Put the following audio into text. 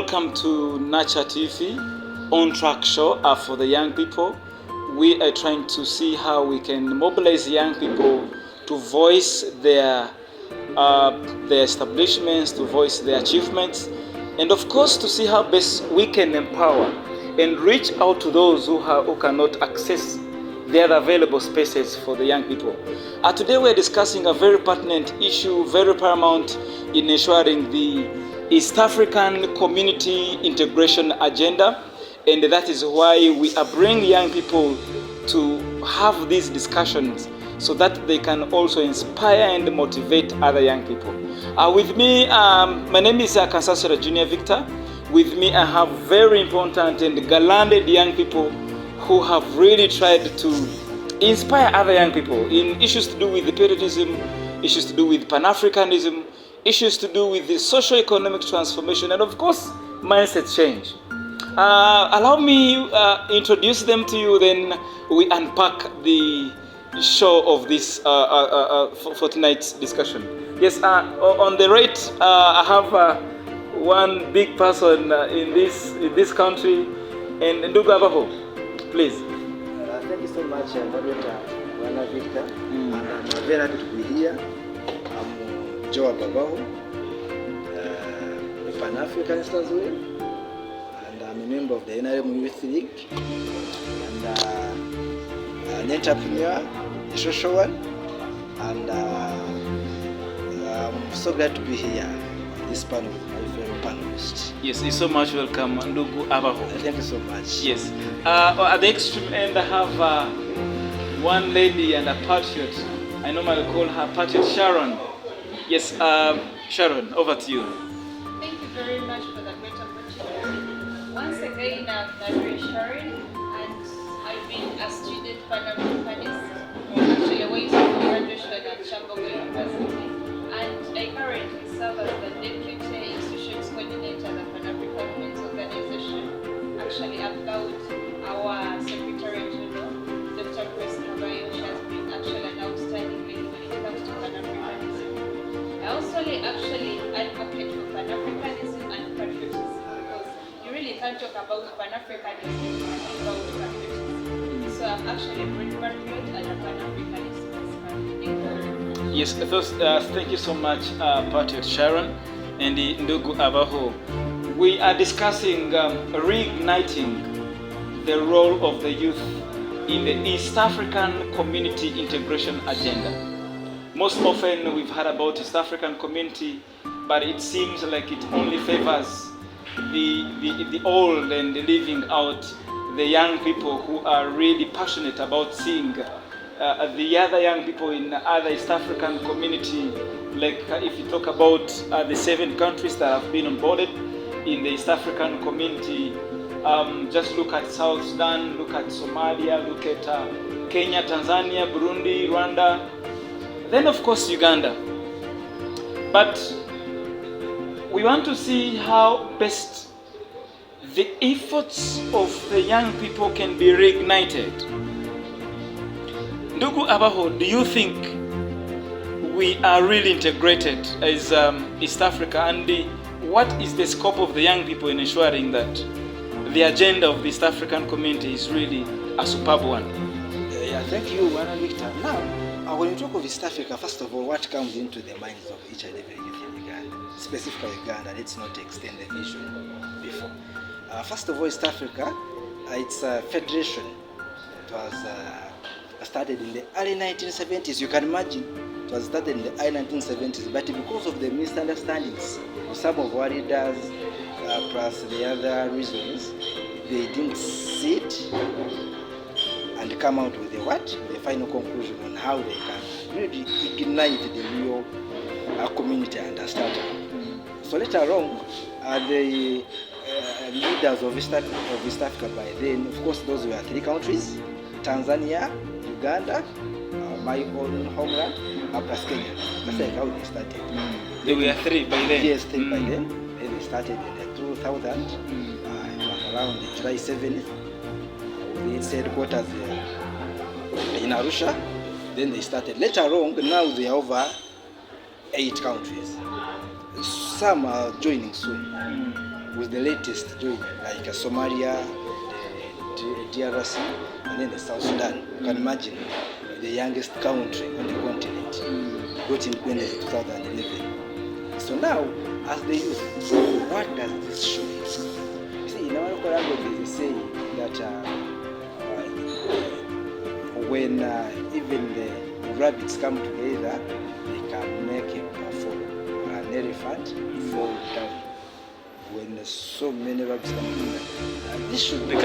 Welcome to Nature TV on track show for the young people. We are trying to see how we can mobilize young people to voice their establishments, to voice their achievements, and of course to see how best we can empower and reach out to those who cannot access the other available spaces for the young people. Today we're discussing a very pertinent issue, very paramount in ensuring the East African Community Integration Agenda, and that is why we are bringing young people to have these discussions so that they can also inspire and motivate other young people. With me, my name is Kansasera Junior Victor. With me, I have very important and gallant young people who have really tried to inspire other young people in issues to do with the patriotism, issues to do with Pan-Africanism, issues to do with the socio-economic transformation, and of course, mindset change. Allow me introduce them to you, then we unpack the show of this for tonight's discussion. Yes, on the right, I have one big person in this country, and Abaho, please. Thank you so much, Patriot, Victor. And I'm very happy to be here. I'm Joab Abaho, a Pan-Africanist as well, and I'm a member of the NRM Youth League, and an entrepreneur, a social one, and I'm so glad to be here on this panel with my fellow panelists. Yes, you're so much welcome, Abaho. Thank you so much. Yes. At the extreme end, I have one lady and a patriot. I normally call her Patriot Sharon. Yes, Sharon, over to you. Thank you very much for the great opportunity. Once again, I'm Babirye Sharon, and I've been a student Pan-Africanist, actually waiting for graduation at Kamwokya University, and I currently serve as the Deputy Institutions Coordinator at the Pan-African Women's Organization, actually about our Secretary General, Dr. Abaho. She has been actually an outstanding lady when it comes to Pan-Africanism. I also actually advocate for Pan-Africanism and patriotism, because you really can't talk about Pan-Africanism without patriotism. So I'm actually a great patriot and a Pan-Africanist. Yes, first, thank you so much, Patriot Sharon and Ndugu Abaho. We are discussing reigniting the role of the youth in the East African Community Integration Agenda. Most often we've heard about East African community, but it seems like it only favors the old and leaving out the young people who are really passionate about seeing the other young people in other East African community. Like if you talk about the 7 countries that have been onboarded in the East African community, just look at South Sudan, look at Somalia, look at Kenya, Tanzania, Burundi, Rwanda, then of course Uganda. But we want to see how best the efforts of the young people can be reignited. Ndugu Abaho, do you think we are really integrated as East Africa, and what is the scope of the young people in ensuring that the agenda of the East African community is really a superb one? Yeah, thank you, Victor. Now, when you talk of East Africa, first of all, what comes into the minds of each and every youth in Uganda, specifically Uganda, let's not extend the vision before. First of all, East Africa, it's a federation. It was started in the early 1970s. You can imagine, it was started in the early 1970s, but because of the misunderstandings of some of our leaders, plus the other reasons, they didn't sit and come out with the final conclusion on how they can really ignite the real community and start. So later on, the leaders of East Africa by then, of course, those were 3 countries: Tanzania, Uganda, my own homeland, plus Kenya. That's like how they started. There were 3 by then? Yes, 3 by then. Then they started in the 2000, it was around July 7th. Its headquarters in Arusha. Then they started. Later on, now they are over 8 countries. some are joining soon with the latest joining, like Somalia, the DRC, and then the South Sudan. You can imagine the youngest country on the continent got independence in 2011. So now, as the youth, what does this show? You see, in our local language, they say that when even the rabbits come together, they can make a fall. An elephant fall down. When so many rabbits come together, this should be